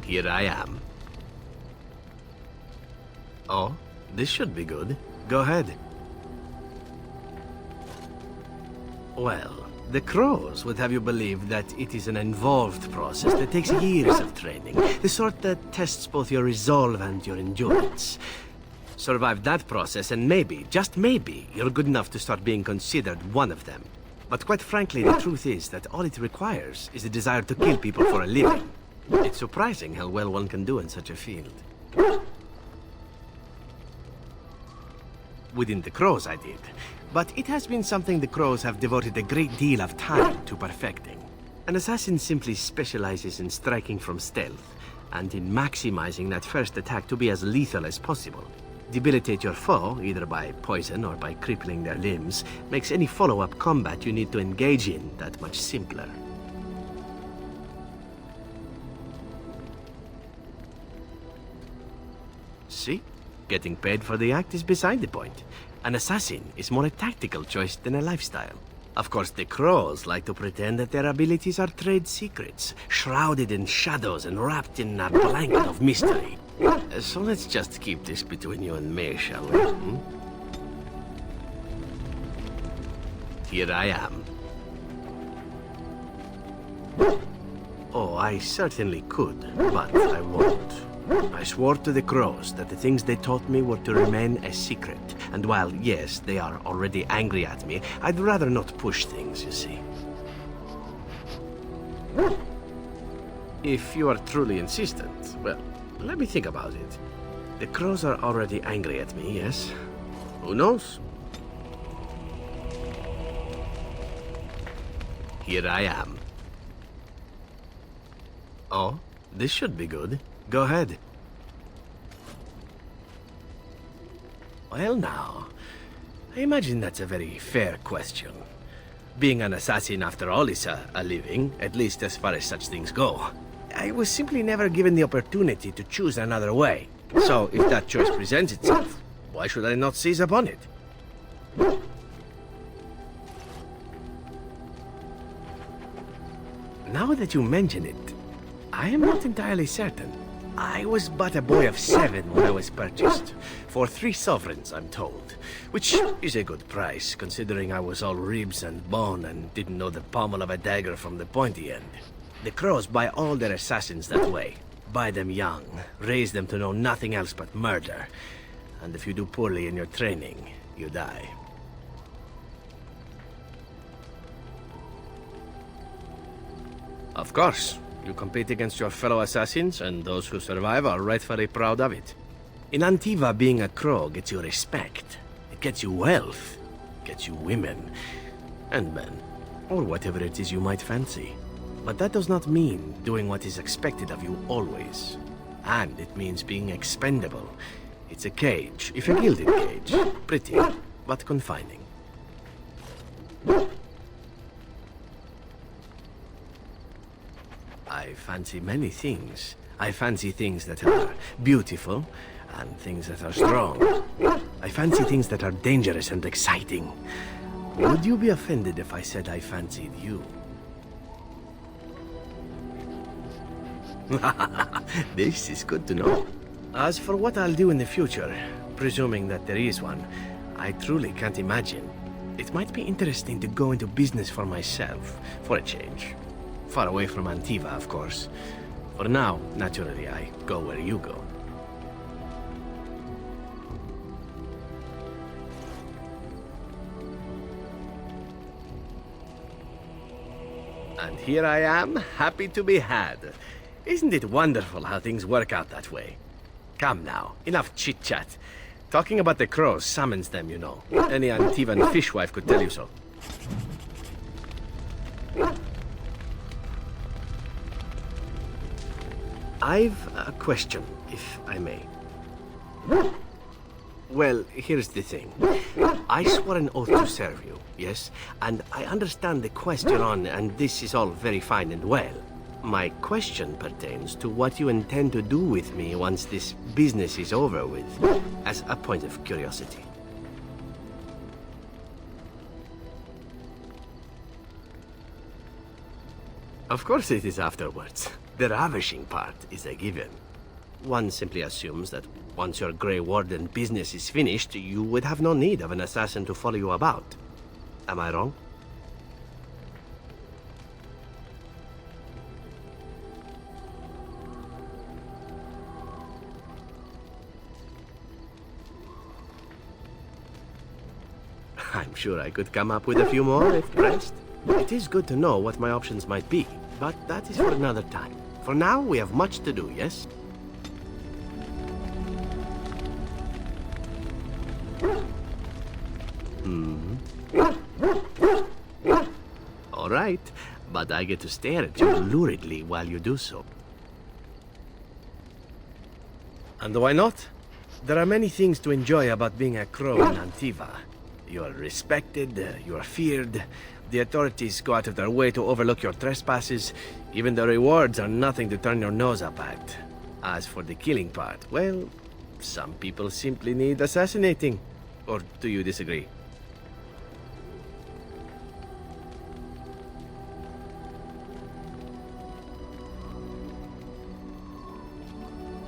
Here I am. Oh, this should be good. Go ahead. Well, the crows would have you believe that it is an involved process that takes years of training. The sort that tests both your resolve and your endurance. Survive that process and maybe, just maybe, you're good enough to start being considered one of them. But quite frankly, the truth is that all it requires is a desire to kill people for a living. It's surprising how well one can do in such a field. Within the crows, I did. But it has been something the crows have devoted a great deal of time to perfecting. An assassin simply specializes in striking from stealth, and in maximizing that first attack to be as lethal as possible. Debilitate your foe, either by poison or by crippling their limbs, makes any follow-up combat you need to engage in that much simpler. See? Getting paid for the act is beside the point. An assassin is more a tactical choice than a lifestyle. Of course, the crows like to pretend that their abilities are trade secrets, shrouded in shadows and wrapped in a blanket of mystery. So let's just keep this between you and me, shall we? Here I am. Oh, I certainly could, but I won't. I swore to the crows that the things they taught me were to remain a secret. And while, yes, they are already angry at me, I'd rather not push things, you see. If you are truly insistent, well, let me think about it. The crows are already angry at me, yes? Who knows? Here I am. Oh, this should be good. Go ahead. Well now, I imagine that's a very fair question. Being an assassin, after all, is a living, at least as far as such things go. I was simply never given the opportunity to choose another way. So, if that choice presents itself, why should I not seize upon it? Now that you mention it, I am not entirely certain. I was but a boy of 7 when I was purchased. For 3 sovereigns, I'm told. Which is a good price, considering I was all ribs and bone and didn't know the pommel of a dagger from the pointy end. The crows buy all their assassins that way. Buy them young, raise them to know nothing else but murder. And if you do poorly in your training, you die. Of course. You compete against your fellow assassins, and those who survive are rightfully proud of it. In Antiva, being a crow gets you respect. It gets you wealth. Gets you women. And men. Or whatever it is you might fancy. But that does not mean doing what is expected of you always. And it means being expendable. It's a cage, if a gilded cage. Pretty, but confining. I fancy many things. I fancy things that are beautiful, and things that are strong. I fancy things that are dangerous and exciting. Would you be offended if I said I fancied you? This is good to know. As for what I'll do in the future, presuming that there is one, I truly can't imagine. It might be interesting to go into business for myself, for a change. Far away from Antiva, of course. For now, naturally, I go where you go. And here I am, happy to be had. Isn't it wonderful how things work out that way? Come now, enough chit-chat. Talking about the crows summons them, you know. Any Antivan fishwife could tell you so. I've a question, if I may. Well, here's the thing. I swore an oath to serve you, yes? And I understand the quest you're on, and this is all very fine and well. My question pertains to what you intend to do with me once this business is over with, as a point of curiosity. Of course it is afterwards. The ravishing part is a given. One simply assumes that once your Grey Warden business is finished, you would have no need of an assassin to follow you about. Am I wrong? I'm sure I could come up with a few more if pressed. It is good to know what my options might be, but that is for another time. For now, we have much to do, yes? All right, but I get to stare at you luridly while you do so. And why not? There are many things to enjoy about being a crow in Antiva. You are respected, you are feared, the authorities go out of their way to overlook your trespasses, even the rewards are nothing to turn your nose up at. As for the killing part, well, some people simply need assassinating. Or do you disagree?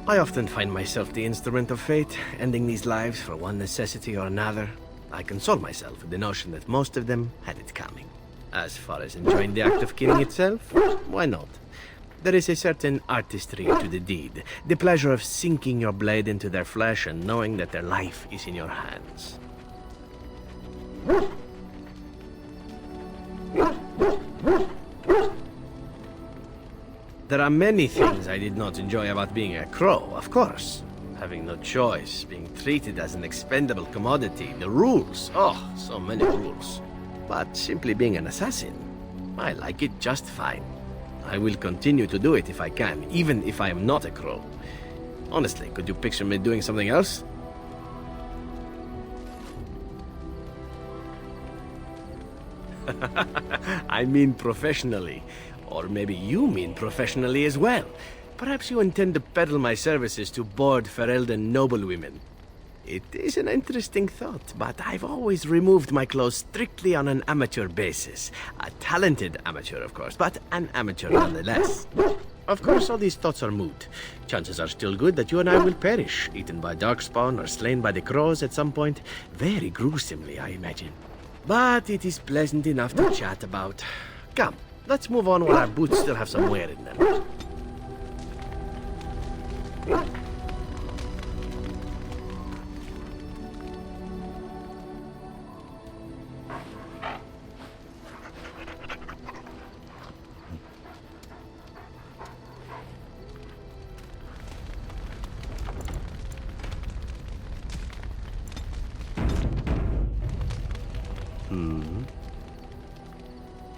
I often find myself the instrument of fate, ending these lives for one necessity or another. I console myself with the notion that most of them had it coming. As far as enjoying the act of killing itself, why not? There is a certain artistry to the deed, the pleasure of sinking your blade into their flesh and knowing that their life is in your hands. There are many things I did not enjoy about being a crow, of course. Having no choice, being treated as an expendable commodity, the rules, oh, so many rules. But simply being an assassin, I like it just fine. I will continue to do it if I can, even if I am not a crow. Honestly, could you picture me doing something else? I mean professionally. Or maybe you mean professionally as well. Perhaps you intend to peddle my services to bored Ferelden noblewomen. It is an interesting thought, but I've always removed my clothes strictly on an amateur basis. A talented amateur, of course, but an amateur nonetheless. Of course, all these thoughts are moot. Chances are still good that you and I will perish, eaten by darkspawn or slain by the crows at some point. Very gruesomely, I imagine. But it is pleasant enough to chat about. Come, let's move on while our boots still have some wear in them.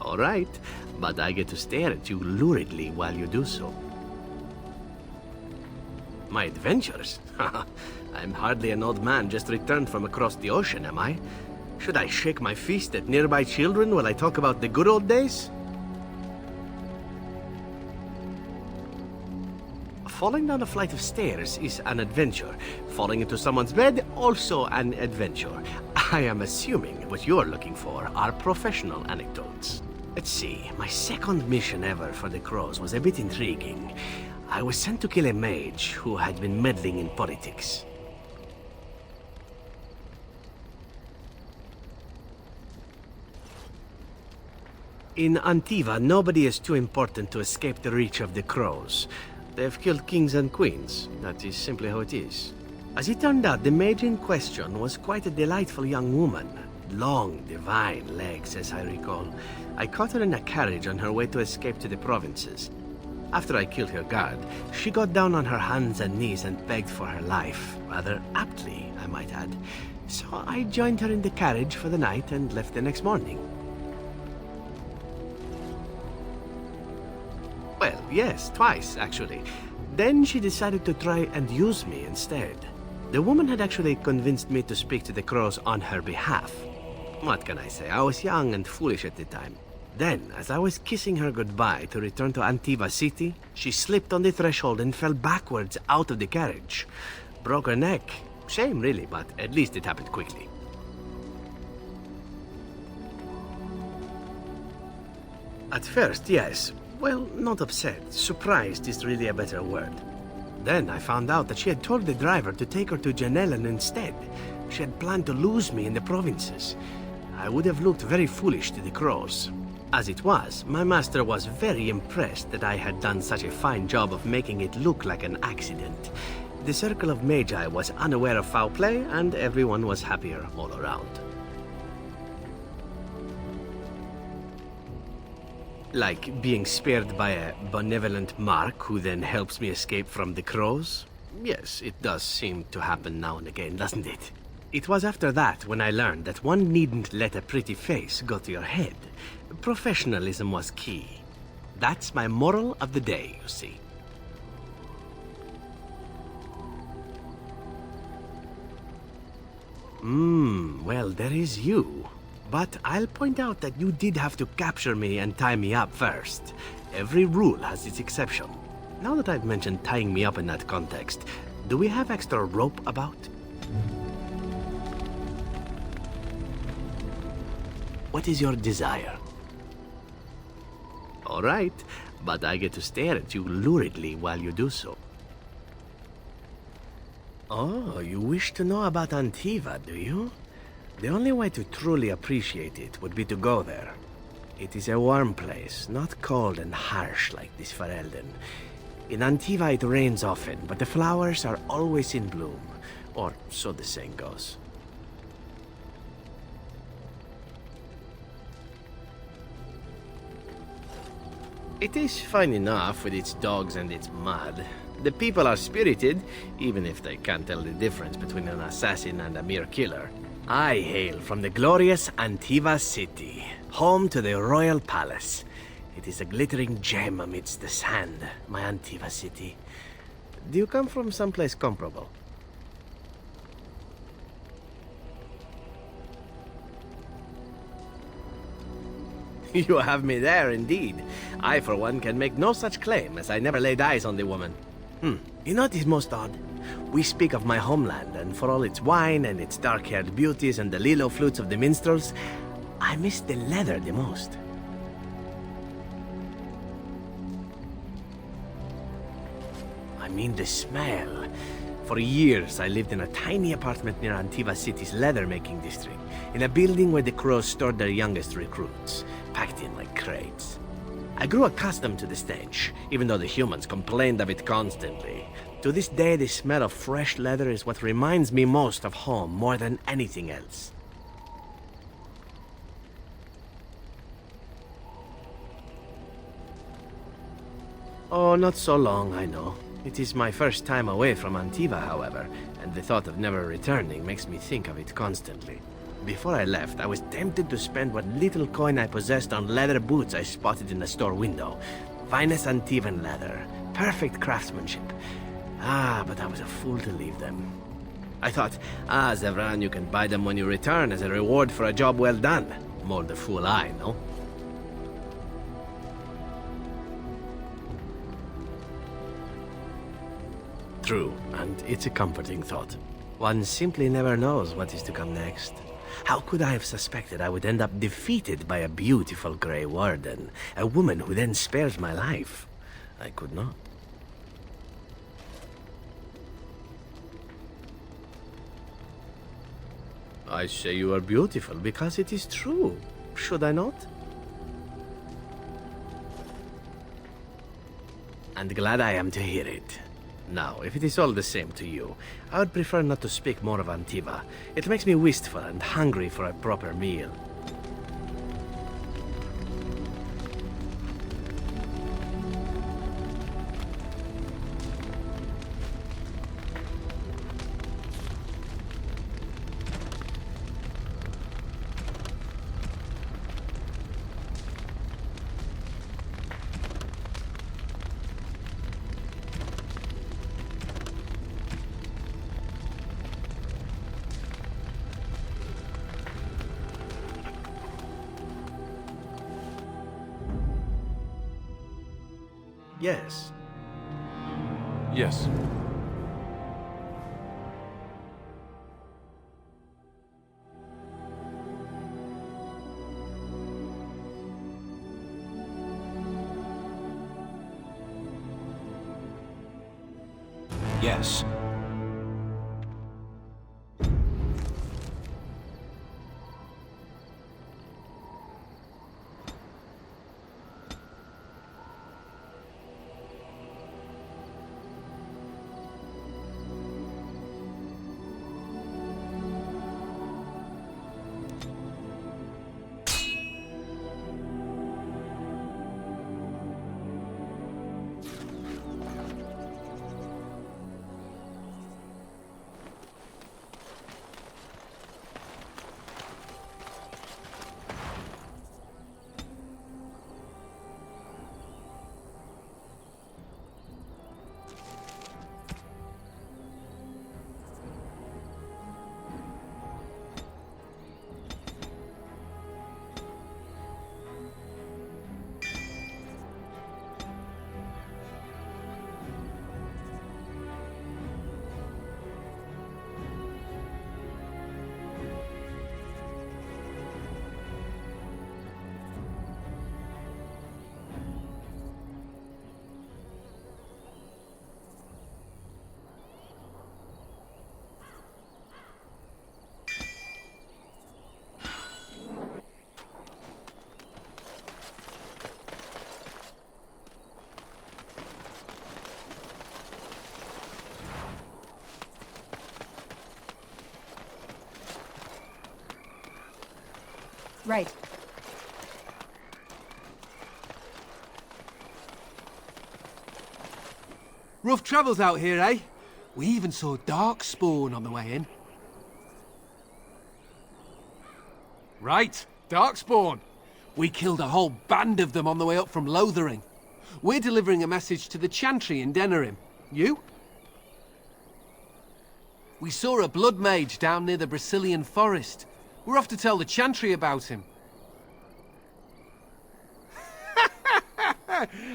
All right, but I get to stare at you luridly while you do so. My adventures? I'm hardly an old man just returned from across the ocean, am I? Should I shake my fist at nearby children while I talk about the good old days? Falling down a flight of stairs is an adventure. Falling into someone's bed, also an adventure. I am assuming what you're looking for are professional anecdotes. Let's see, my second mission ever for the Crows was a bit intriguing. I was sent to kill a mage who had been meddling in politics. In Antiva, nobody is too important to escape the reach of the Crows. They've killed kings and queens. That is simply how it is. As it turned out, the mage in question was quite a delightful young woman. Long, divine legs, as I recall. I caught her in a carriage on her way to escape to the provinces. After I killed her guard, she got down on her hands and knees and begged for her life. Rather aptly, I might add. So I joined her in the carriage for the night and left the next morning. Well, yes, twice, actually. Then she decided to try and use me instead. The woman had actually convinced me to speak to the Crows on her behalf. What can I say? I was young and foolish at the time. Then, as I was kissing her goodbye to return to Antiva City, she slipped on the threshold and fell backwards out of the carriage. Broke her neck. Shame, really, but at least it happened quickly. At first, yes. Well, not upset. Surprised is really a better word. Then I found out that she had told the driver to take her to Janellen instead. She had planned to lose me in the provinces. I would have looked very foolish to the crows. As it was, my master was very impressed that I had done such a fine job of making it look like an accident. The Circle of Magi was unaware of foul play, and everyone was happier all around. Like being spared by a benevolent mark who then helps me escape from the crows? Yes, it does seem to happen now and again, doesn't it? It was after that when I learned that one needn't let a pretty face go to your head. Professionalism was key. That's my moral of the day, you see. Well, there is you. But I'll point out that you did have to capture me and tie me up first. Every rule has its exception. Now that I've mentioned tying me up in that context, do we have extra rope about? What is your desire? All right, but I get to stare at you luridly while you do so. Oh, you wish to know about Antiva, do you? The only way to truly appreciate it would be to go there. It is a warm place, not cold and harsh like this Ferelden. In Antiva it rains often, but the flowers are always in bloom. Or so the saying goes. It is fine enough with its dogs and its mud. The people are spirited, even if they can't tell the difference between an assassin and a mere killer. I hail from the glorious Antiva city, home to the royal palace. It is a glittering gem amidst the sand, my Antiva city. Do you come from someplace comparable? You have me there, indeed. I, for one, can make no such claim, as I never laid eyes on the woman. You know what is most odd? We speak of my homeland, and for all its wine and its dark-haired beauties and the lilo flutes of the minstrels, I miss the leather the most. I mean the smell. For years, I lived in a tiny apartment near Antiva City's leather-making district, in a building where the crows stored their youngest recruits, packed in like crates. I grew accustomed to the stench, even though the humans complained of it constantly. To this day, the smell of fresh leather is what reminds me most of home more than anything else. Oh, not so long, I know. It is my first time away from Antiva, however, and the thought of never returning makes me think of it constantly. Before I left, I was tempted to spend what little coin I possessed on leather boots I spotted in the store window. Finest Antivan leather, perfect craftsmanship. But I was a fool to leave them. I thought, Zevran, you can buy them when you return as a reward for a job well done. More the fool I, no? True, and it's a comforting thought. One simply never knows what is to come next. How could I have suspected I would end up defeated by a beautiful Grey Warden, a woman who then spares my life? I could not. I say you are beautiful because it is true. Should I not? And glad I am to hear it. Now, if it is all the same to you, I would prefer not to speak more of Antiva. It makes me wistful and hungry for a proper meal. Yes. Yes. Yes. Right. Rough travels out here, eh? We even saw Darkspawn on the way in. Right, Darkspawn. We killed a whole band of them on the way up from Lothering. We're delivering a message to the Chantry in Denerim. You? We saw a blood mage down near the Brazilian forest. We're off to tell the Chantry about him.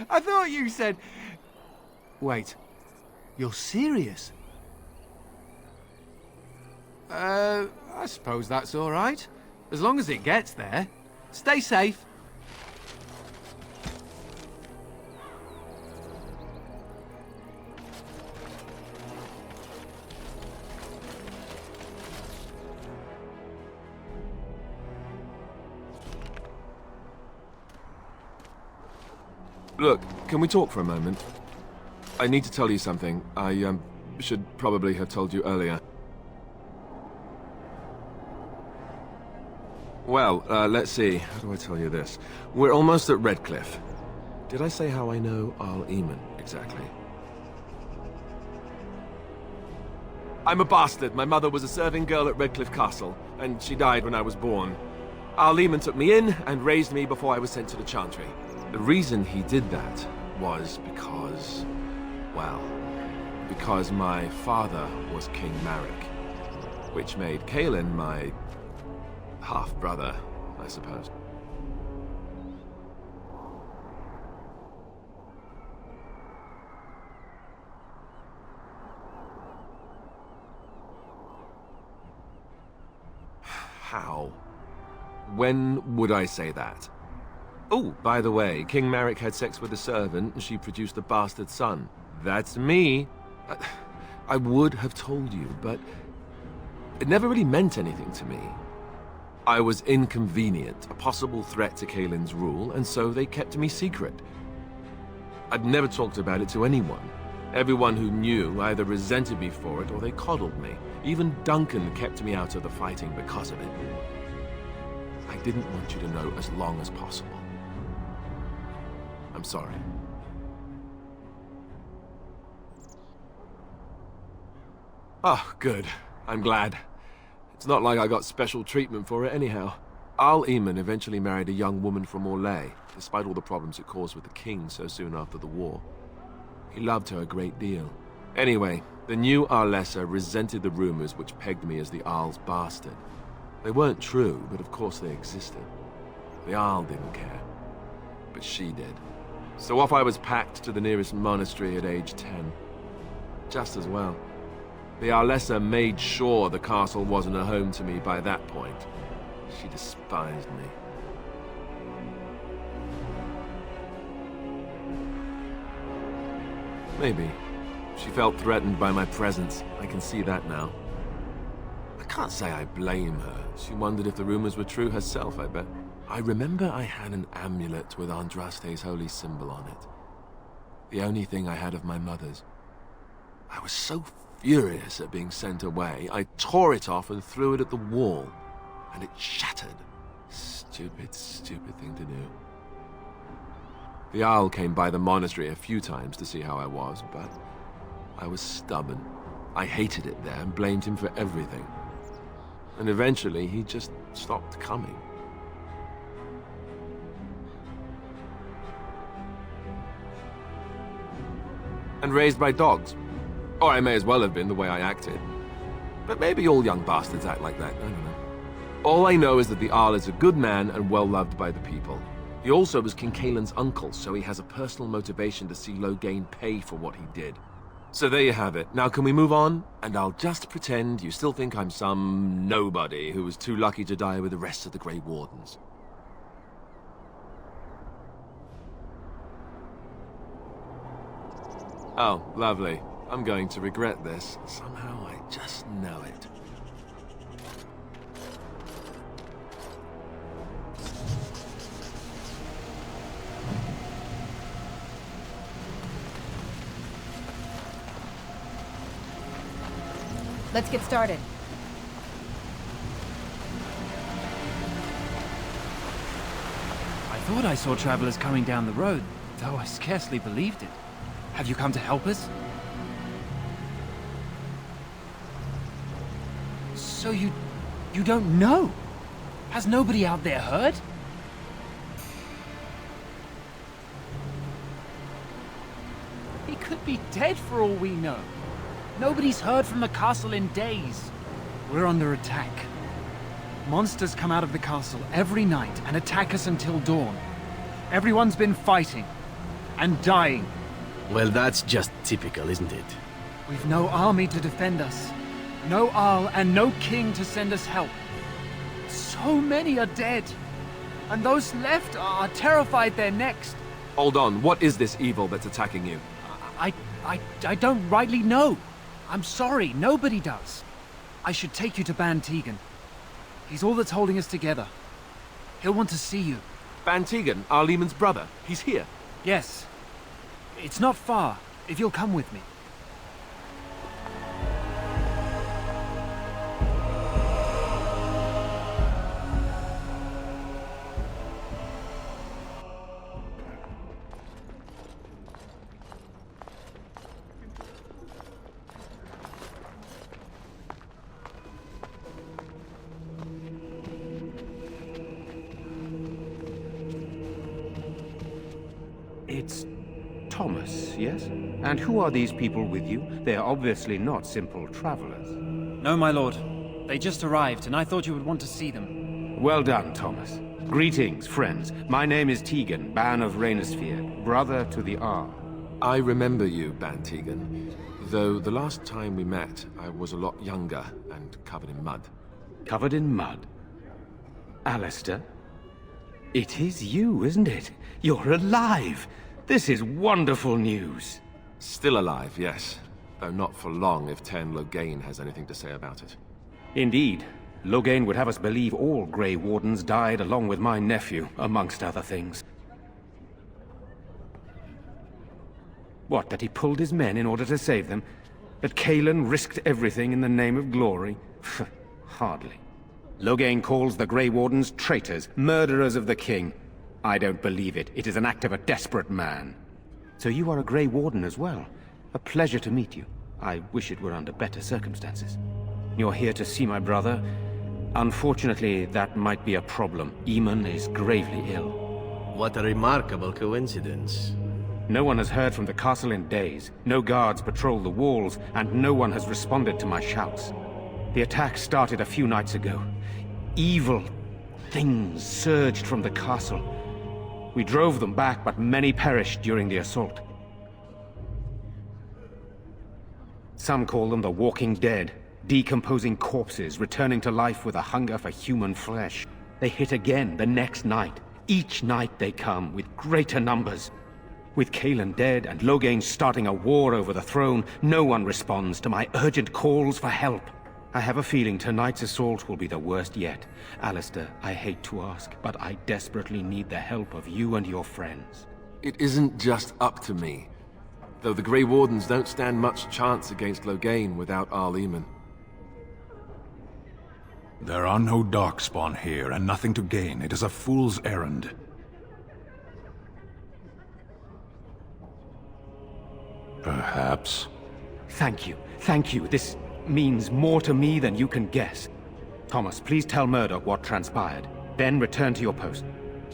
I thought you said... Wait. You're serious? I suppose that's all right. As long as it gets there. Stay safe. Look, can we talk for a moment? I need to tell you something. I, should probably have told you earlier. Well, let's see. How do I tell you this? We're almost at Redcliffe. Did I say how I know Arl Eamon, exactly? I'm a bastard. My mother was a serving girl at Redcliffe Castle, and she died when I was born. Arl Eamon took me in and raised me before I was sent to the Chantry. The reason he did that was because... well, because my father was King Marek, which made Kaelin my half-brother, I suppose. How? When would I say that? Oh, by the way, King Marek had sex with a servant and she produced a bastard son. That's me. I would have told you, but it never really meant anything to me. I was inconvenient, a possible threat to Kaelin's rule, and so they kept me secret. I'd never talked about it to anyone. Everyone who knew either resented me for it or they coddled me. Even Duncan kept me out of the fighting because of it. I didn't want you to know as long as possible. I'm sorry. Oh, good. I'm glad. It's not like I got special treatment for it anyhow. Arl Eamon eventually married a young woman from Orlais, despite all the problems it caused with the king so soon after the war. He loved her a great deal. Anyway, the new Arlessa resented the rumors which pegged me as the Arl's bastard. They weren't true, but of course they existed. The Arl didn't care, but she did. So off I was packed to the nearest monastery at age 10. Just as well. The Arlessa made sure the castle wasn't a home to me by that point. She despised me. Maybe. She felt threatened by my presence. I can see that now. I can't say I blame her. She wondered if the rumors were true herself, I bet. I remember I had an amulet with Andraste's holy symbol on it. The only thing I had of my mother's. I was so furious at being sent away, I tore it off and threw it at the wall, and it shattered. Stupid, stupid thing to do. The Jarl came by the monastery a few times to see how I was, but I was stubborn. I hated it there and blamed him for everything. And eventually, he just stopped coming. And raised by dogs. Or I may as well have been the way I acted. But maybe all young bastards act like that, I don't know. All I know is that the Jarl is a good man and well-loved by the people. He also was King Caelan's uncle, so he has a personal motivation to see Loghain pay for what he did. So there you have it. Now can we move on? And I'll just pretend you still think I'm some nobody who was too lucky to die with the rest of the Grey Wardens. Oh, lovely. I'm going to regret this. Somehow I just know it. Let's get started. I thought I saw travelers coming down the road, though I scarcely believed it. Have you come to help us? So you don't know? Has nobody out there heard? He could be dead for all we know. Nobody's heard from the castle in days. We're under attack. Monsters come out of the castle every night and attack us until dawn. Everyone's been fighting and dying. Well, that's just typical, isn't it? We've no army to defend us. No Jarl and no king to send us help. So many are dead. And those left are terrified they're next. Hold on, what is this evil that's attacking you? I don't rightly know. I'm sorry, nobody does. I should take you to Ban Tegan. He's all that's holding us together. He'll want to see you. Ban Tegan, Arlemon's brother. He's here. Yes. It's not far, if you'll come with me. It's Thomas, yes? And who are these people with you? They are obviously not simple travelers. No, my lord. They just arrived, and I thought you would want to see them. Well done, Thomas. Greetings, friends. My name is Tegan, Ban of Rainisfere, brother to the Jarl. I remember you, Ban Tegan. Though the last time we met, I was a lot younger and covered in mud. Covered in mud? Alistair? It is you, isn't it? You're alive! This is wonderful news. Still alive, yes. Though not for long if Ten Loghain has anything to say about it. Indeed. Loghain would have us believe all Grey Wardens died along with my nephew, amongst other things. What, that he pulled his men in order to save them? That Caelan risked everything in the name of glory? Hardly. Loghain calls the Grey Wardens traitors, murderers of the king. I don't believe it. It is an act of a desperate man. So you are a Grey Warden as well. A pleasure to meet you. I wish it were under better circumstances. You're here to see my brother. Unfortunately, that might be a problem. Eamon is gravely ill. What a remarkable coincidence. No one has heard from the castle in days. No guards patrol the walls, and no one has responded to my shouts. The attack started a few nights ago. Evil things surged from the castle. We drove them back, but many perished during the assault. Some call them the Walking Dead, decomposing corpses returning to life with a hunger for human flesh. They hit again the next night. Each night they come with greater numbers. With Cailan dead and Loghain starting a war over the throne, no one responds to my urgent calls for help. I have a feeling tonight's assault will be the worst yet. Alistair, I hate to ask, but I desperately need the help of you and your friends. It isn't just up to me. Though the Grey Wardens don't stand much chance against Loghain without Arl Eamon. There are no Darkspawn here, and nothing to gain. It is a fool's errand. Perhaps. Thank you. Thank you. This means more to me than you can guess. Thomas, please tell Murdoch what transpired. Then return to your post.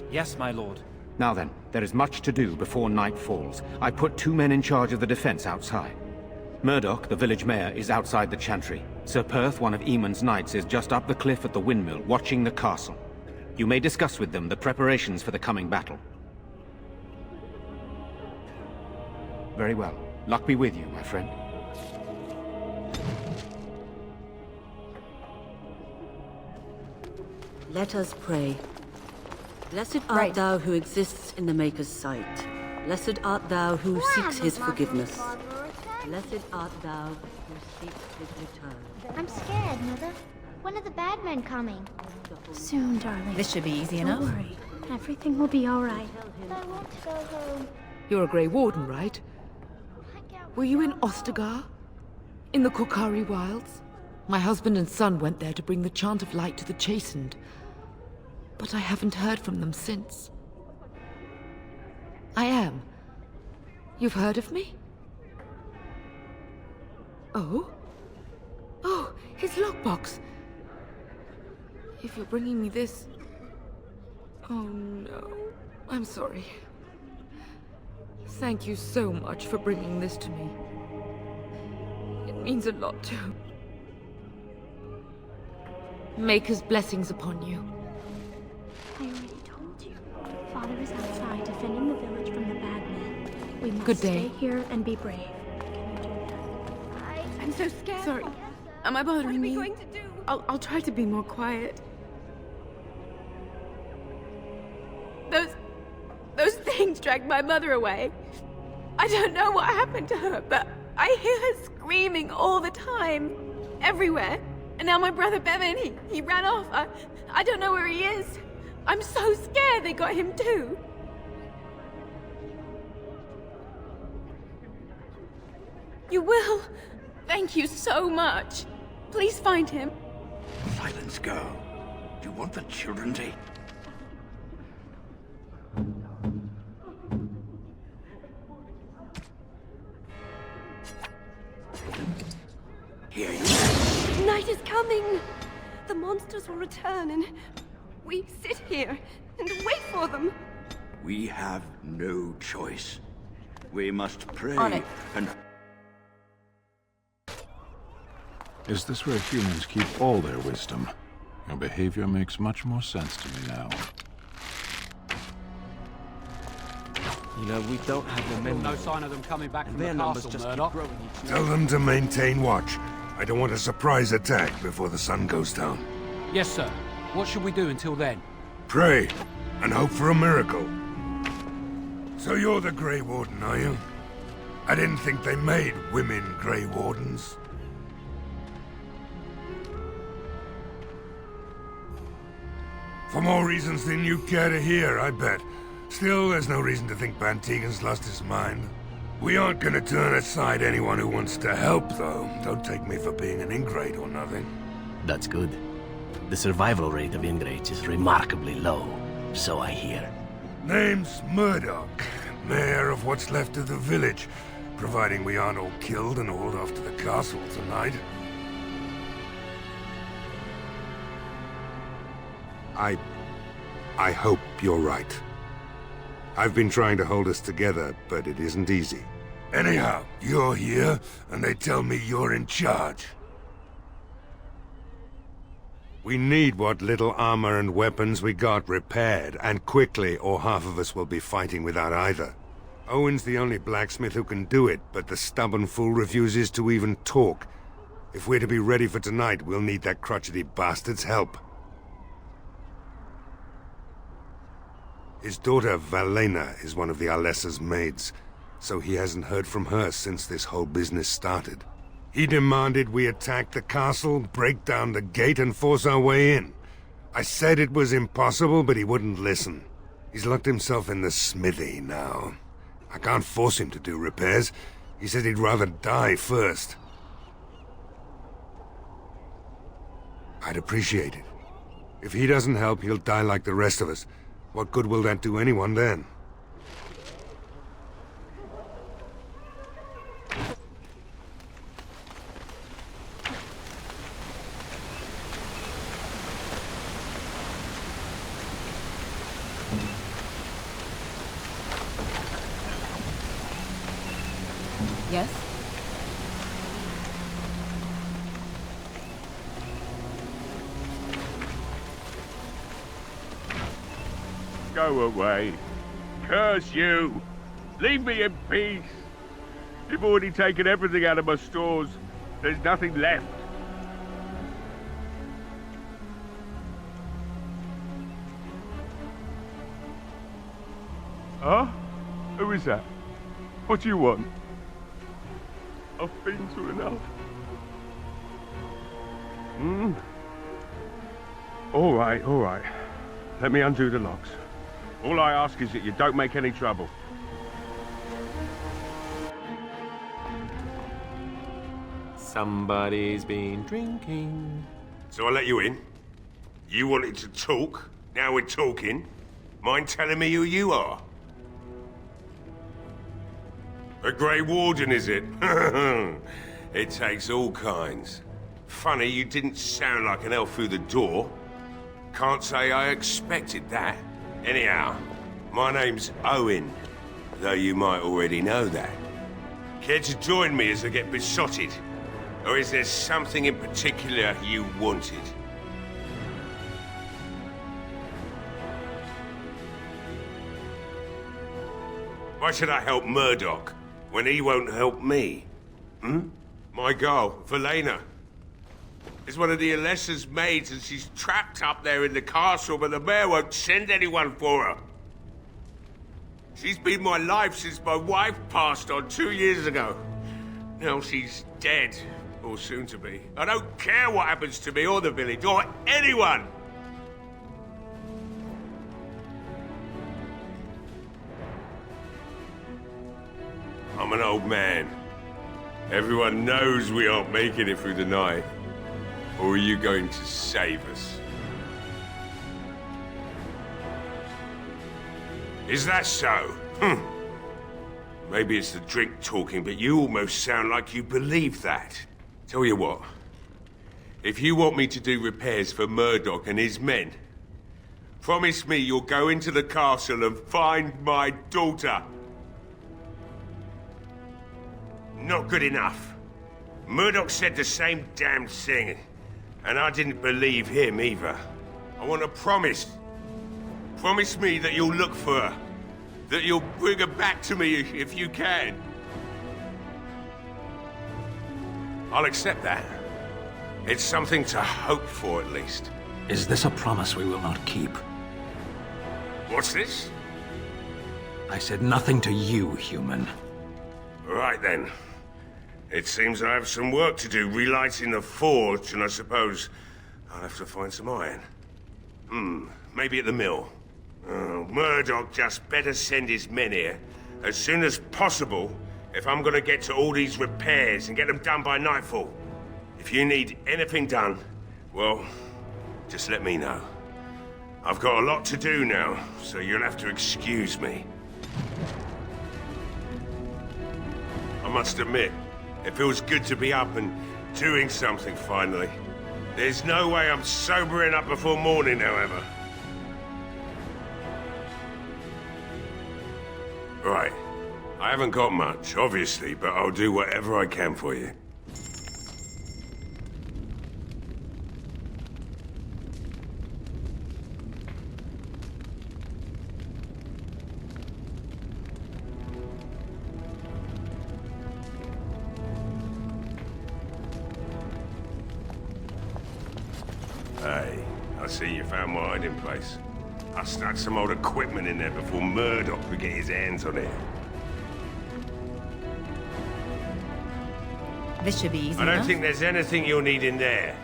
Yes, my lord. Now then, there is much to do before night falls. I put 2 men in charge of the defense outside. Murdoch, the village mayor, is outside the chantry. Sir Perth, one of Eamon's knights, is just up the cliff at the windmill, watching the castle. You may discuss with them the preparations for the coming battle. Very well. Luck be with you, my friend. Let us pray. Blessed art thou who exists in the Maker's sight. Blessed art thou who seeks his forgiveness. Blessed art thou who seeks his return. I'm scared, Mother. When are the bad men coming? Soon, darling. This should be easy Don't enough. worry. Everything will be all right. I want to go home. You're a Grey Warden, right? Were you in Ostagar? In the Korkari Wilds? My husband and son went there to bring the chant of light to the chastened. But I haven't heard from them since. I am. You've heard of me? Oh? Oh, his lockbox. If you're bringing me this... Oh no. I'm sorry. Thank you so much for bringing this to me. It means a lot too. Maker's blessings upon you. I already told you. Father is outside defending the village from the bad men. We must Good day. stay here and be brave. Can you do that? I'm so scared. Sorry. Am I bothering you? What are we going to do? I'll try to be more quiet. Those things dragged my mother away. I don't know what happened to her, but I hear her screaming all the time. Everywhere. And now my brother Bevan, he ran off. I don't know where he is. I'm so scared they got him too. You will? Thank you so much. Please find him. Silence, girl. Do you want the children to... Here you... Night is coming! The monsters will return and we sit here and wait for them. We have no choice. We must pray On it. and... Is this where humans keep all their wisdom? Your behavior makes much more sense to me now. You know, we don't have the men. No sign of them coming back And from their the numbers castle, just keep Murdoch. growing each night. Tell them to maintain watch. I don't want a surprise attack before the sun goes down. Yes, sir. What should we do until then? Pray, and hope for a miracle. So you're the Grey Warden, are you? I didn't think they made women Grey Wardens. For more reasons than you care to hear, I bet. Still, there's no reason to think Bantegan's lost his mind. We aren't gonna turn aside anyone who wants to help, though. Don't take me for being an ingrate or nothing. That's good. The survival rate of ingrates is remarkably low, so I hear. Name's Murdoch, mayor of what's left of the village, providing we aren't all killed and hauled off to the castle tonight. I hope you're right. I've been trying to hold us together, but it isn't easy. Anyhow, you're here, and they tell me you're in charge. We need what little armor and weapons we got repaired, and quickly, or half of us will be fighting without either. Owen's the only blacksmith who can do it, but the stubborn fool refuses to even talk. If we're to be ready for tonight, we'll need that crotchety bastard's help. His daughter, Valena, is one of the Alessa's maids, so he hasn't heard from her since this whole business started. He demanded we attack the castle, break down the gate, and force our way in. I said it was impossible, but he wouldn't listen. He's locked himself in the smithy now. I can't force him to do repairs. He said he'd rather die first. I'd appreciate it. If he doesn't help, he'll die like the rest of us. What good will that do anyone then? Yes? Go away. Curse you! Leave me in peace! You've already taken everything out of my stores. There's nothing left. Huh? Who is that? What do you want? I've been through enough. All right. Let me undo the locks. All I ask is that you don't make any trouble. Somebody's been drinking. So I let you in. You wanted to talk. Now we're talking. Mind telling me who you are? A Grey Warden, is it? It takes all kinds. Funny, you didn't sound like an elf through the door. Can't say I expected that. Anyhow, my name's Owen, though you might already know that. Care to join me as I get besotted? Or is there something in particular you wanted? Why should I help Murdoch when he won't help me? My girl, Valena, is one of the Alessa's maids, and she's trapped up there in the castle, but the mayor won't send anyone for her. She's been my life since my wife passed on 2 years ago. Now she's dead, or soon to be. I don't care what happens to me or the village, or anyone! I'm an old man. Everyone knows we aren't making it through the night. Or are you going to save us? Is that so? Maybe it's the drink talking, but you almost sound like you believe that. Tell you what. If you want me to do repairs for Murdoch and his men, promise me you'll go into the castle and find my daughter. Not good enough. Murdoch said the same damn thing, and I didn't believe him either. I want a promise. Promise me that you'll look for her. That you'll bring her back to me if you can. I'll accept that. It's something to hope for, at least. Is this a promise we will not keep? What's this? I said nothing to you, human. Right then. It seems I have some work to do relighting the forge, and I suppose I'll have to find some iron. Maybe at the mill. Murdoch just better send his men here as soon as possible if I'm gonna get to all these repairs and get them done by nightfall. If you need anything done, well, just let me know. I've got a lot to do now, so you'll have to excuse me. I must admit, it feels good to be up and doing something finally. There's no way I'm sobering up before morning, however. Right. I haven't got much, obviously, but I'll do whatever I can for you. Hey, I see you found my hiding place. I'll start some old equipment in there before Murdoch could get his hands on it. This should be easy I don't enough. think there's anything you'll need in there.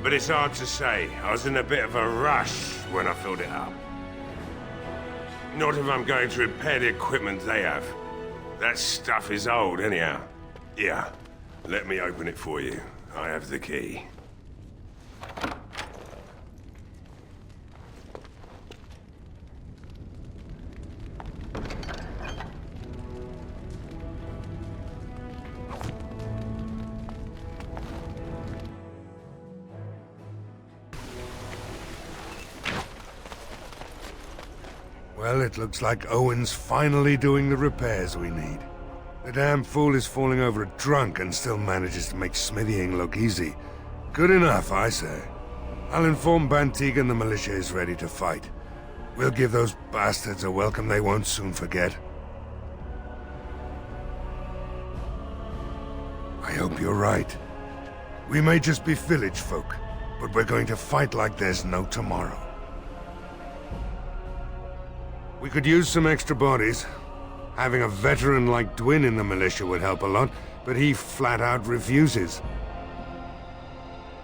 But it's hard to say. I was in a bit of a rush when I filled it up. Not if I'm going to repair the equipment they have. That stuff is old, anyhow. Yeah, let me open it for you. I have the key. Well, it looks like Owen's finally doing the repairs we need. The damn fool is falling over a drunk and still manages to make smithying look easy. Good enough, I say. I'll inform Bantigan the militia is ready to fight. We'll give those bastards a welcome they won't soon forget. I hope you're right. We may just be village folk, but we're going to fight like there's no tomorrow. We could use some extra bodies. Having a veteran like Dwin in the militia would help a lot, but he flat out refuses.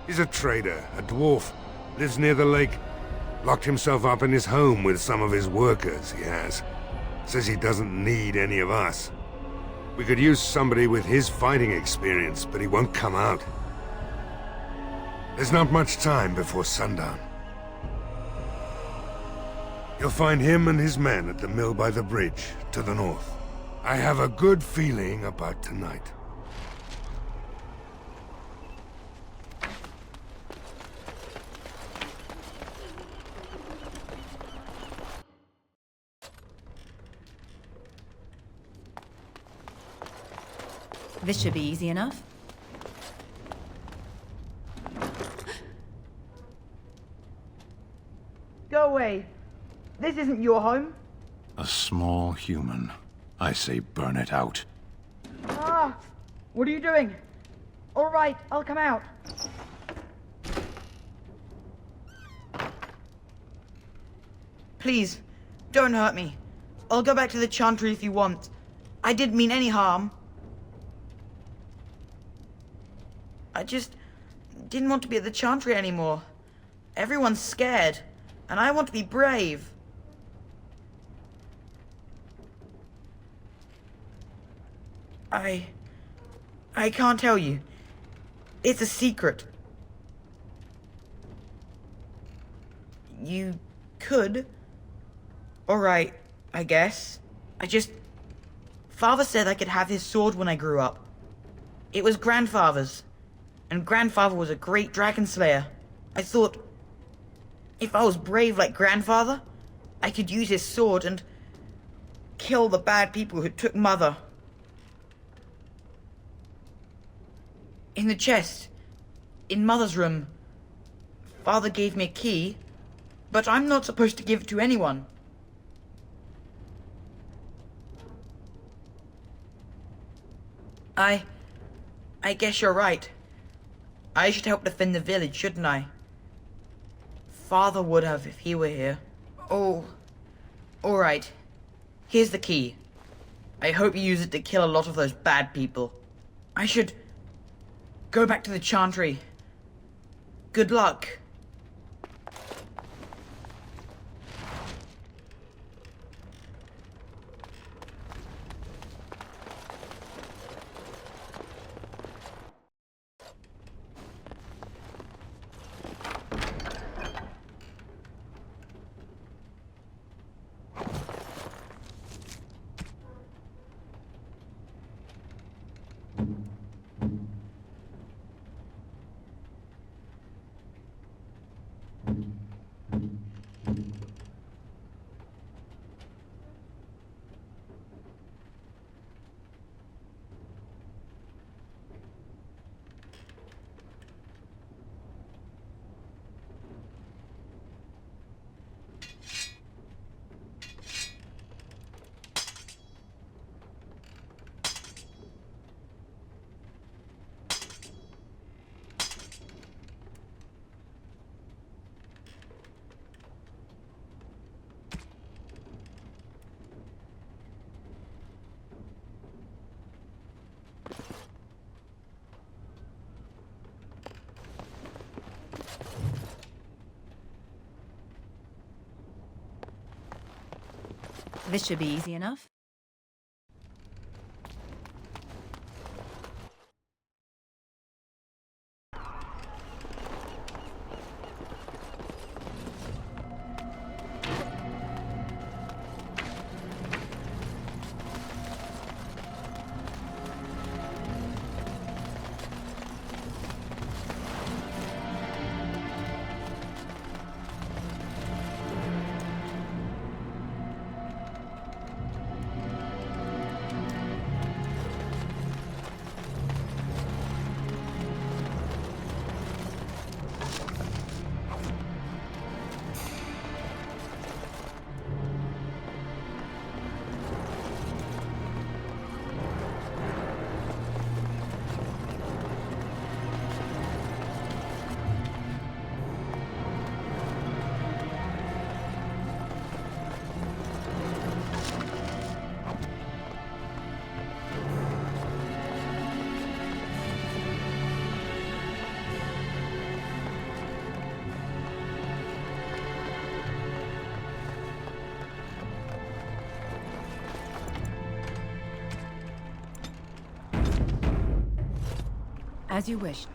He's a trader, a dwarf, lives near the lake. Locked himself up in his home with some of his workers, he has. Says he doesn't need any of us. We could use somebody with his fighting experience, but he won't come out. There's not much time before sundown. You'll find him and his men at the mill by the bridge, to the north. I have a good feeling about tonight. This should be easy enough. Go away. This isn't your home. A small human. I say burn it out. Ah! What are you doing? All right, I'll come out. Please, don't hurt me. I'll go back to the Chantry if you want. I didn't mean any harm. I just didn't want to be at the Chantry anymore. Everyone's scared, and I want to be brave. I can't tell you. It's a secret. You could. Alright, I guess. Father said I could have his sword when I grew up. It was Grandfather's. And Grandfather was a great dragon slayer. I thought, if I was brave like Grandfather, I could use his sword and kill the bad people who took Mother. In the chest, in Mother's room, Father gave me a key, but I'm not supposed to give it to anyone. I guess you're right. I should help defend the village, shouldn't I? Father would have if he were here. Oh, alright. Here's the key. I hope you use it to kill a lot of those bad people. I should go back to the Chantry. Good luck. This should be easy enough. As you wish.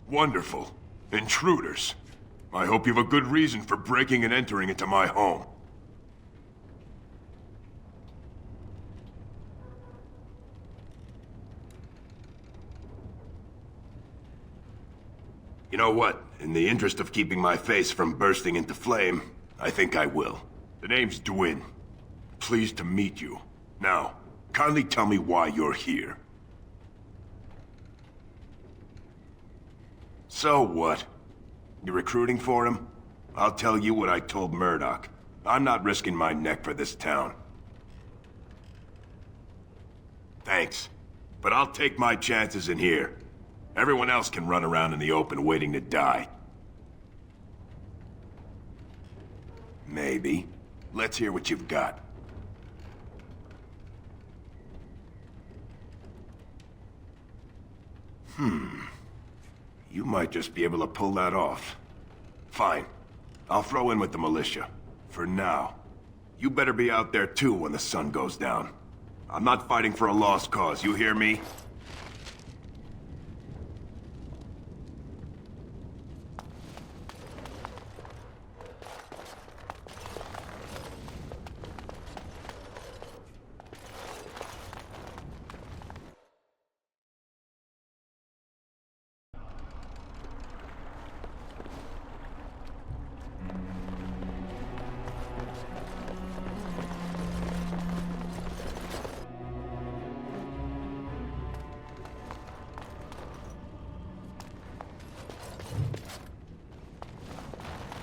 Wonderful. Intruders. I hope you have a good reason for breaking and entering into my home. You know what? In the interest of keeping my face from bursting into flame, I think I will. The name's Dwyn. Pleased to meet you. Now, kindly tell me why you're here. So what? You recruiting for him? I'll tell you what I told Murdoch. I'm not risking my neck for this town. Thanks. But I'll take my chances in here. Everyone else can run around in the open waiting to die. Maybe. Let's hear what you've got. You might just be able to pull that off. Fine. I'll throw in with the militia. For now. You better be out there too when the sun goes down. I'm not fighting for a lost cause, you hear me?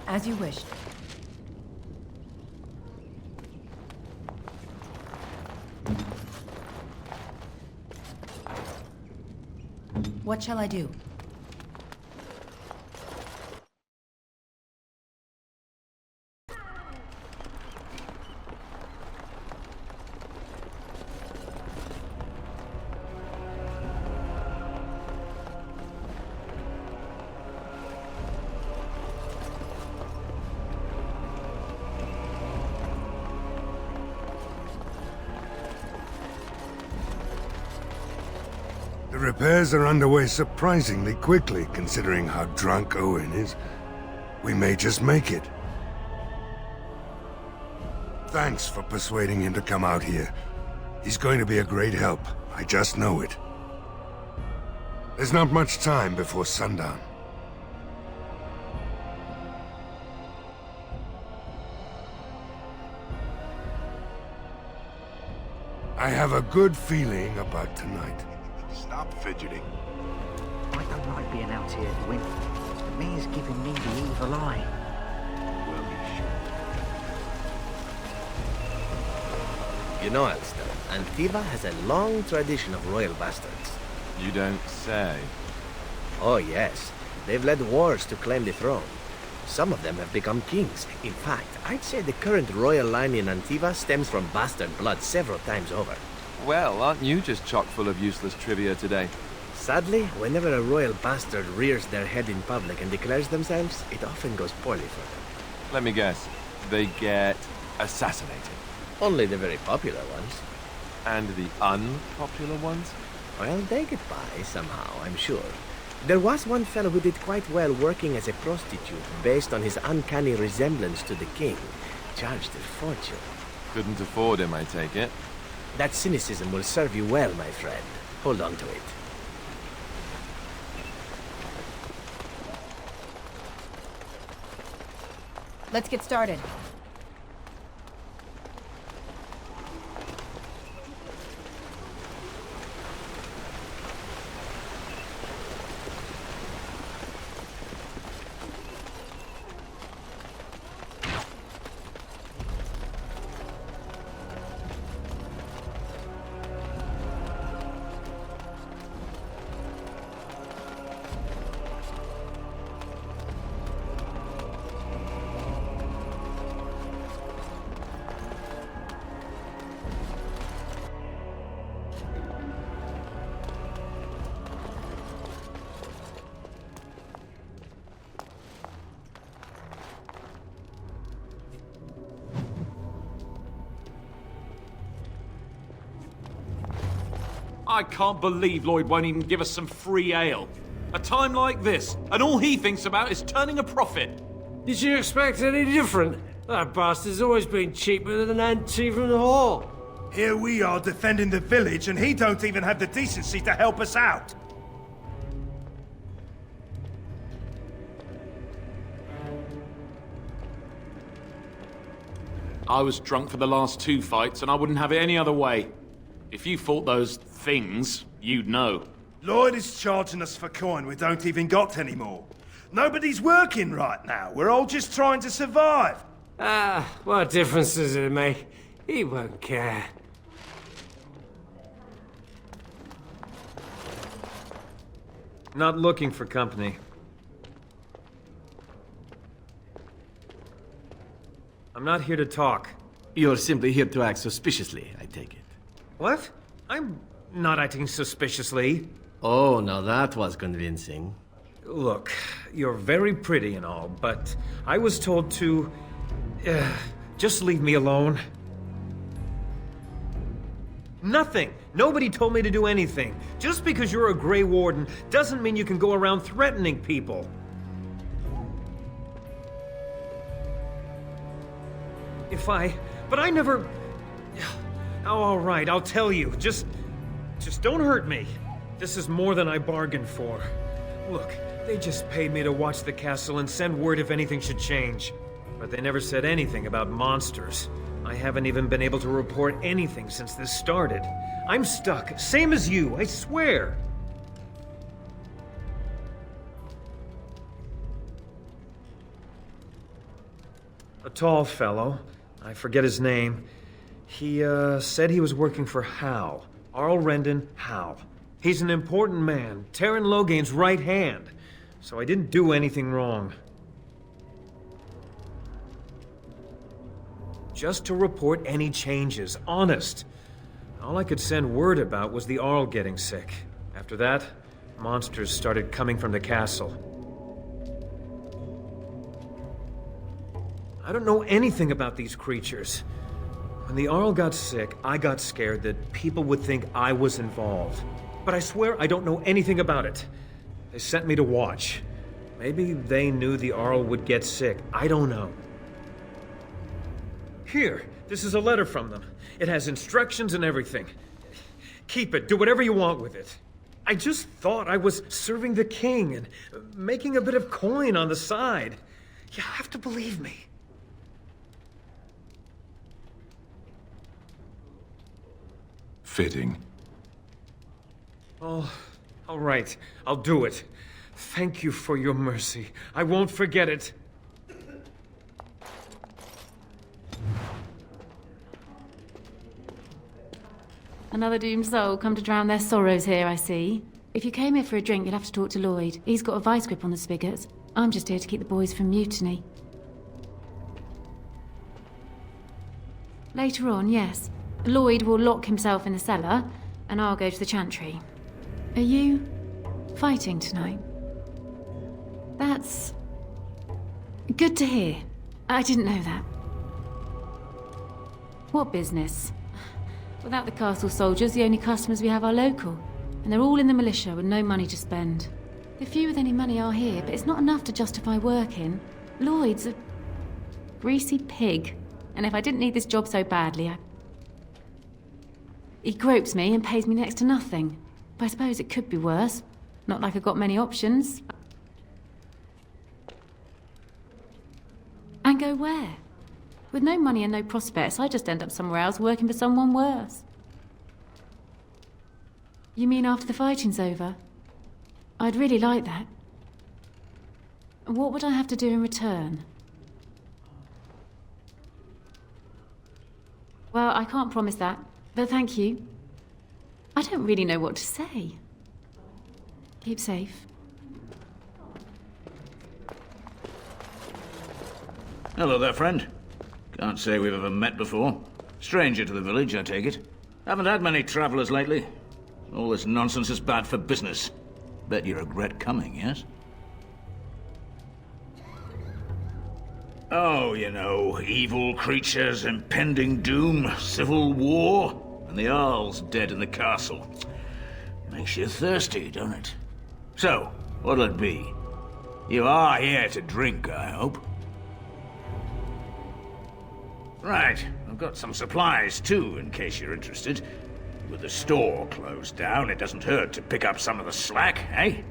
As you wished. What shall I do? The repairs are underway surprisingly quickly, considering how drunk Owen is. We may just make it. Thanks for persuading him to come out here. He's going to be a great help. I just know it. There's not much time before sundown. I have a good feeling about tonight. Stop fidgeting. I don't like being out here, Dwyn. The mayor's giving me the evil eye. Well, he should. You know, Alistair, Antiva has a long tradition of royal bastards. You don't say. Oh, yes. They've led wars to claim the throne. Some of them have become kings. In fact, I'd say the current royal line in Antiva stems from bastard blood several times over. Well, aren't you just chock full of useless trivia today? Sadly, whenever a royal bastard rears their head in public and declares themselves, it often goes poorly for them. Let me guess. They get assassinated. Only the very popular ones. And the unpopular ones? Well, they get by somehow, I'm sure. There was one fellow who did quite well working as a prostitute based on his uncanny resemblance to the king. Charged a fortune. Couldn't afford him, I take it. That cynicism will serve you well, my friend. Hold on to it. Let's get started. I can't believe Lloyd won't even give us some free ale. A time like this, and all he thinks about is turning a profit. Did you expect any different? That bastard's always been cheaper than an tea from the hall. Here we are defending the village, and he don't even have the decency to help us out. I was drunk for the last 2 fights, and I wouldn't have it any other way. If you fought those things, you'd know. Lloyd is charging us for coin we don't even got anymore. Nobody's working right now. We're all just trying to survive. Ah, what difference does it make? He won't care. Not looking for company. I'm not here to talk. You're simply here to act suspiciously, I take it. What? I'm not acting suspiciously. Oh, now that was convincing. Look, you're very pretty and all, but I was told to... just leave me alone. Nothing! Nobody told me to do anything. Just because you're a Grey Warden doesn't mean you can go around threatening people. But I never... Oh, all right, I'll tell you. Just don't hurt me. This is more than I bargained for. Look, they just paid me to watch the castle and send word if anything should change. But they never said anything about monsters. I haven't even been able to report anything since this started. I'm stuck, same as you, I swear. A tall fellow, I forget his name. He, said he was working for Hal. Arl Rendon Hal. He's an important man, Terran Logain's right hand. So I didn't do anything wrong. Just to report any changes, honest. All I could send word about was the Arl getting sick. After that, monsters started coming from the castle. I don't know anything about these creatures. When the Arl got sick, I got scared that people would think I was involved. But I swear I don't know anything about it. They sent me to watch. Maybe they knew the Arl would get sick. I don't know. Here, this is a letter from them. It has instructions and everything. Keep it, do whatever you want with it. I just thought I was serving the king and making a bit of coin on the side. You have to believe me. Fitting. Oh, all right. I'll do it. Thank you for your mercy. I won't forget it. Another doomed soul come to drown their sorrows here, I see. If you came here for a drink, you'll have to talk to Lloyd. He's got a vice grip on the spigots. I'm just here to keep the boys from mutiny. Later on, yes. Lloyd will lock himself in the cellar, and I'll go to the chantry. Are you fighting tonight? That's good to hear. I didn't know that. What business? Without the castle soldiers, the only customers we have are local, and they're all in the militia with no money to spend. The few with any money are here, but it's not enough to justify working. Lloyd's a greasy pig, and if I didn't need this job so badly, He gropes me and pays me next to nothing. But I suppose it could be worse. Not like I've got many options. And go where? With no money and no prospects, I just end up somewhere else working for someone worse. You mean after the fighting's over? I'd really like that. What would I have to do in return? Well, I can't promise that, but thank you. I don't really know what to say. Keep safe. Hello there, friend. Can't say we've ever met before. Stranger to the village, I take it. Haven't had many travellers lately. All this nonsense is bad for business. Bet you regret coming, yes? Oh, you know, evil creatures, impending doom, civil war, and the Earl's dead in the castle. Makes you thirsty, don't it? So, what'll it be? You are here to drink, I hope. Right, I've got some supplies too, in case you're interested. With the store closed down, it doesn't hurt to pick up some of the slack, eh?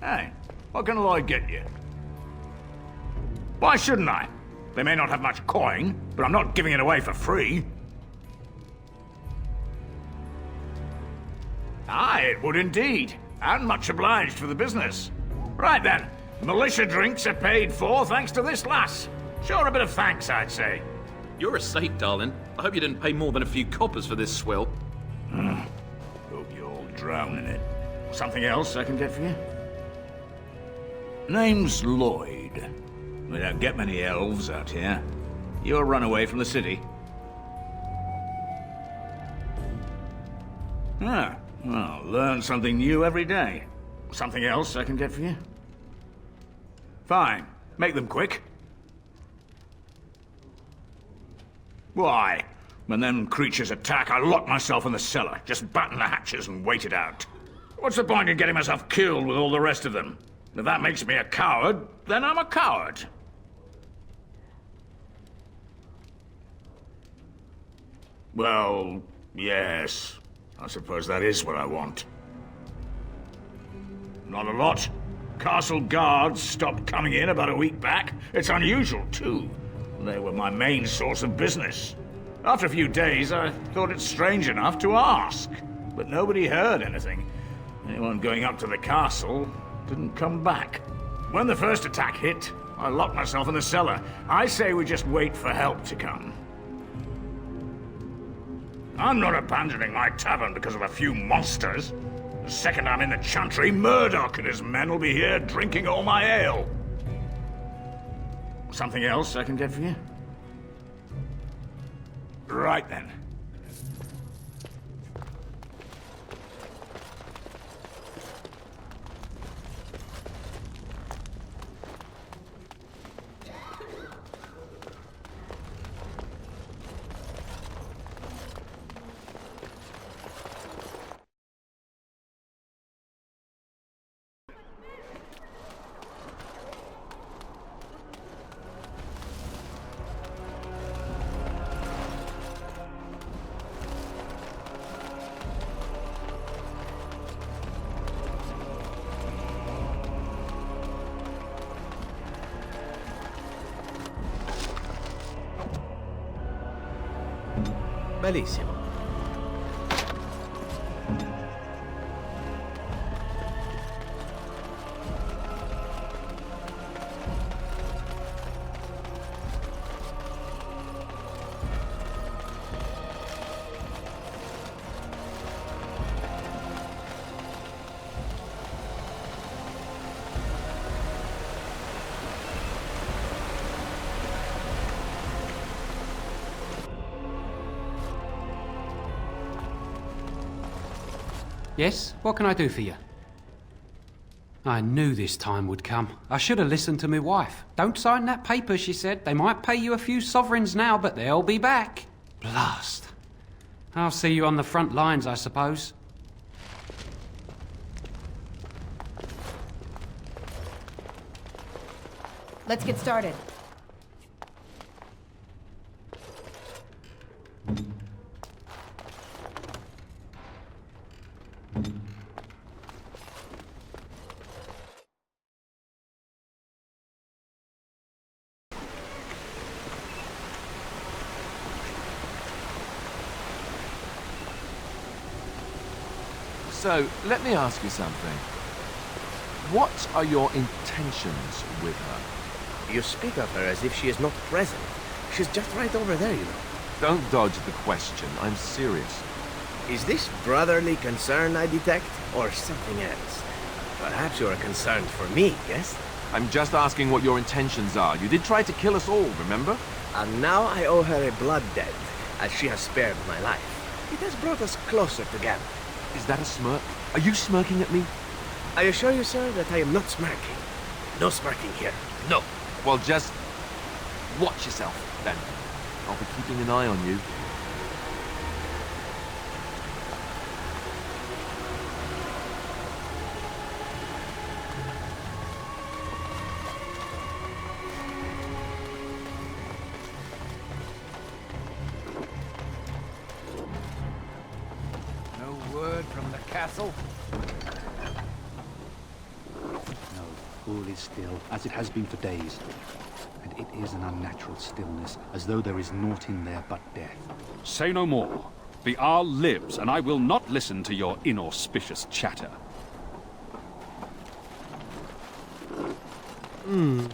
Hey, what can Lloyd get you? Why shouldn't I? They may not have much coin, but I'm not giving it away for free. Aye, it would indeed. And much obliged for the business. Right then, militia drinks are paid for thanks to this lass. Sure a bit of thanks, I'd say. You're a saint, darling. I hope you didn't pay more than a few coppers for this swill. Hope you all drown in it. Something else I can get for you? Name's Lloyd. We don't get many elves out here. You're a runaway from the city. Ah, well, learn something new every day. Something else I can get for you? Fine. Make them quick. Why? When them creatures attack, I lock myself in the cellar. Just batten the hatches and wait it out. What's the point in getting myself killed with all the rest of them? If that makes me a coward, then I'm a coward. Well, yes. I suppose that is what I want. Not a lot. Castle guards stopped coming in about a week back. It's unusual, too. They were my main source of business. After a few days, I thought it strange enough to ask. But nobody heard anything. Anyone going up to the castle didn't come back. When the first attack hit, I locked myself in the cellar. I say we just wait for help to come. I'm not abandoning my tavern because of a few monsters. The second I'm in the chantry, Murdoch and his men will be here drinking all my ale. Something else I can get for you? Right then. Bellissimo. Yes? What can I do for you? I knew this time would come. I should have listened to my wife. Don't sign that paper, she said. They might pay you a few sovereigns now, but they'll be back. Blast. I'll see you on the front lines, I suppose. Let's get started. So, let me ask you something. What are your intentions with her? You speak of her as if she is not present. She's just right over there, you know. Don't dodge the question. I'm serious. Is this brotherly concern I detect, or something else? Perhaps you are concerned for me, yes? I'm just asking what your intentions are. You did try to kill us all, remember? And now I owe her a blood debt, as she has spared my life. It has brought us closer together. Is that a smirk? Are you smirking at me? I assure you, sir, that I am not smirking. No smirking here. No. Well, just watch yourself, then. I'll be keeping an eye on you. From the castle? No, all is still, as it has been for days. And it is an unnatural stillness, as though there is naught in there but death. Say no more. The Arl lives, and I will not listen to your inauspicious chatter. Is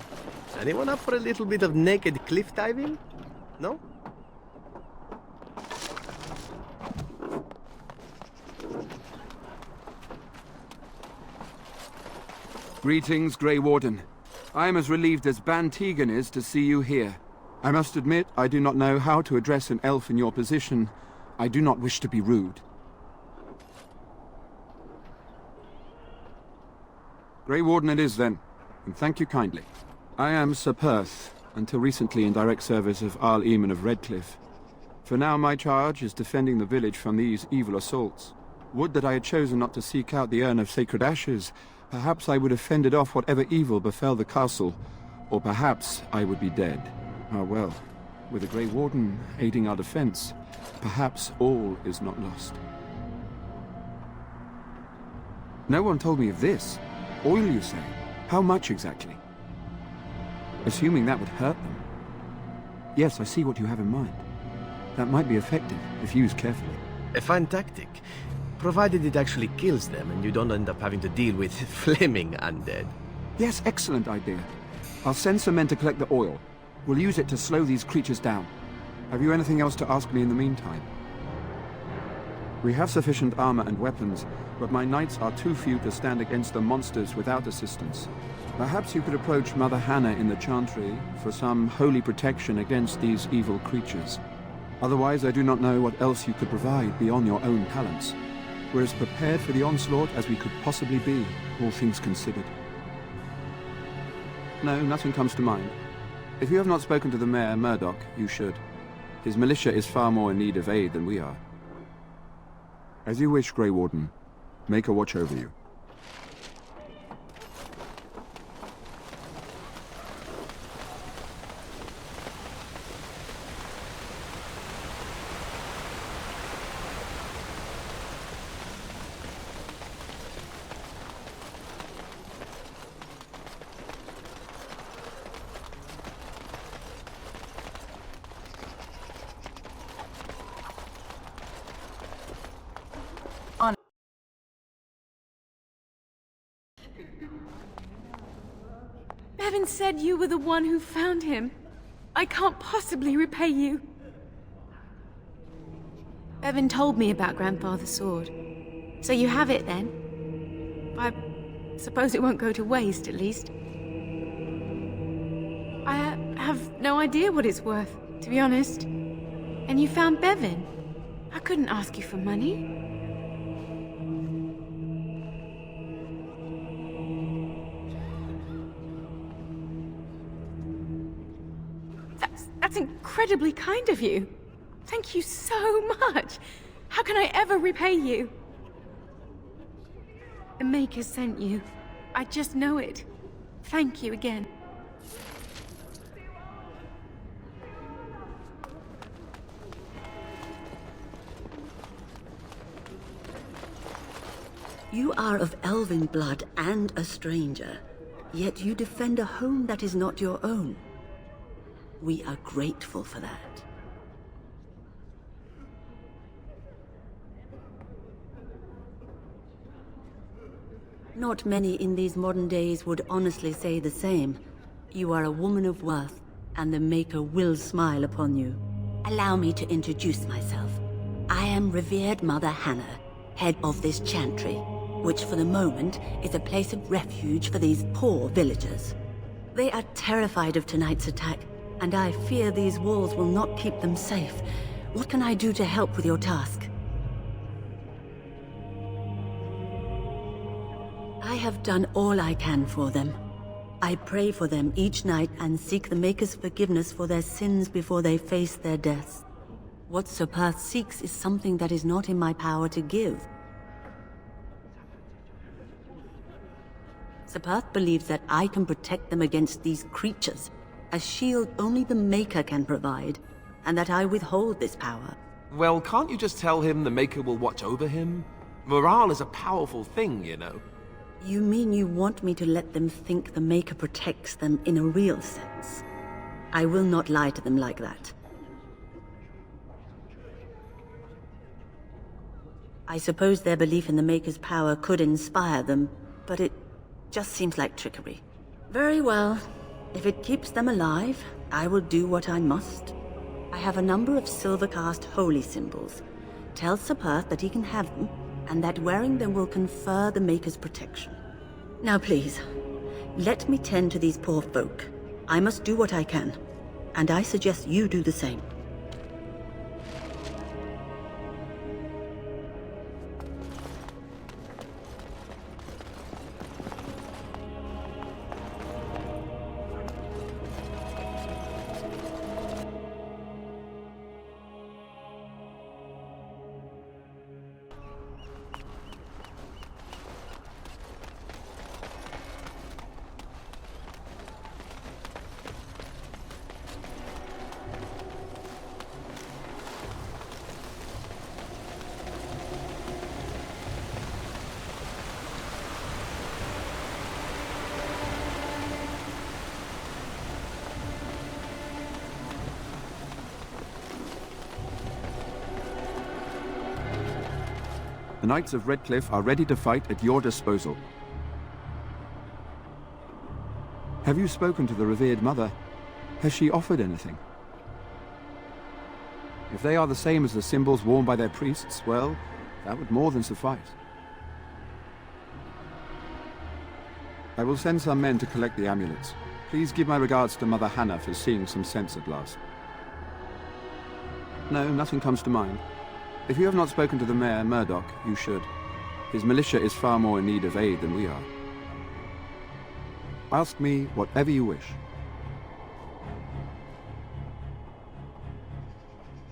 anyone up for a little bit of naked cliff diving? No? Greetings, Grey Warden. I am as relieved as Ban Tegan is to see you here. I must admit, I do not know how to address an elf in your position. I do not wish to be rude. Grey Warden it is, then, and thank you kindly. I am Sir Perth, until recently in direct service of Arl Eamon of Redcliffe. For now, my charge is defending the village from these evil assaults. Would that I had chosen not to seek out the urn of sacred ashes. Perhaps I would have fended off whatever evil befell the castle, or perhaps I would be dead. Ah well, with the Grey Warden aiding our defense, perhaps all is not lost. No one told me of this. Oil, you say? How much exactly? Assuming that would hurt them. Yes, I see what you have in mind. That might be effective, if used carefully. A fine tactic. Provided it actually kills them and you don't end up having to deal with flaming undead. Yes, excellent idea. I'll send some men to collect the oil. We'll use it to slow these creatures down. Have you anything else to ask me in the meantime? We have sufficient armor and weapons, but my knights are too few to stand against the monsters without assistance. Perhaps you could approach Mother Hannah in the Chantry for some holy protection against these evil creatures. Otherwise, I do not know what else you could provide beyond your own talents. We're as prepared for the onslaught as we could possibly be, all things considered. No, nothing comes to mind. If you have not spoken to the Mayor, Murdoch, you should. His militia is far more in need of aid than we are. As you wish, Grey Warden. Make a watch over you. Bevan said you were the one who found him. I can't possibly repay you. Bevan told me about Grandfather's sword. So you have it then? I suppose it won't go to waste, at least. I have no idea what it's worth, to be honest. And you found Bevan. I couldn't ask you for money. That's incredibly kind of you. Thank you so much. How can I ever repay you? The Maker sent you. I just know it. Thank you again. You are of elven blood and a stranger, yet you defend a home that is not your own. We are grateful for that. Not many in these modern days would honestly say the same. You are a woman of worth, and the Maker will smile upon you. Allow me to introduce myself. I am revered Mother Hannah, head of this chantry, which for the moment is a place of refuge for these poor villagers. They are terrified of tonight's attack, and I fear these walls will not keep them safe. What can I do to help with your task? I have done all I can for them. I pray for them each night and seek the Maker's forgiveness for their sins before they face their deaths. What Sir Perth seeks is something that is not in my power to give. Sir Perth believes that I can protect them against these creatures, a shield only the Maker can provide, and that I withhold this power. Well, can't you just tell him the Maker will watch over him? Morale is a powerful thing, you know. You mean you want me to let them think the Maker protects them in a real sense? I will not lie to them like that. I suppose their belief in the Maker's power could inspire them, but it just seems like trickery. Very well. If it keeps them alive, I will do what I must. I have a number of silver-cast holy symbols. Tell Sir Perth that he can have them, and that wearing them will confer the Maker's protection. Now please, let me tend to these poor folk. I must do what I can, and I suggest you do the same. The Knights of Redcliffe are ready to fight at your disposal. Have you spoken to the revered Mother? Has she offered anything? If they are the same as the symbols worn by their priests, well, that would more than suffice. I will send some men to collect the amulets. Please give my regards to Mother Hannah for seeing some sense at last. No, nothing comes to mind. If you have not spoken to the Mayor, Murdoch, you should. His militia is far more in need of aid than we are. Ask me whatever you wish.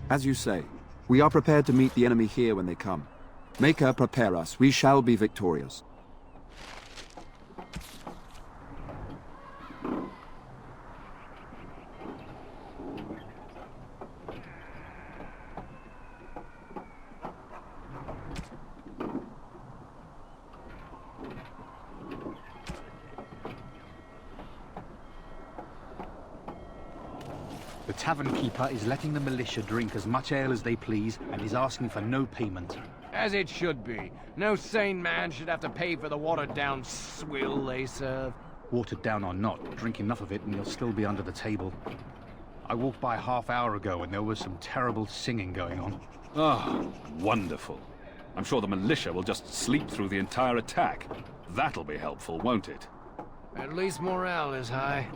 As you say, we are prepared to meet the enemy here when they come. Maker, prepare us. We shall be victorious. The tavern keeper is letting the militia drink as much ale as they please and is asking for no payment. As it should be. No sane man should have to pay for the watered-down swill they serve. Watered down or not, drink enough of it and you'll still be under the table. I walked by half hour ago and there was some terrible singing going on. Ah, wonderful. I'm sure the militia will just sleep through the entire attack. That'll be helpful, won't it? At least morale is high.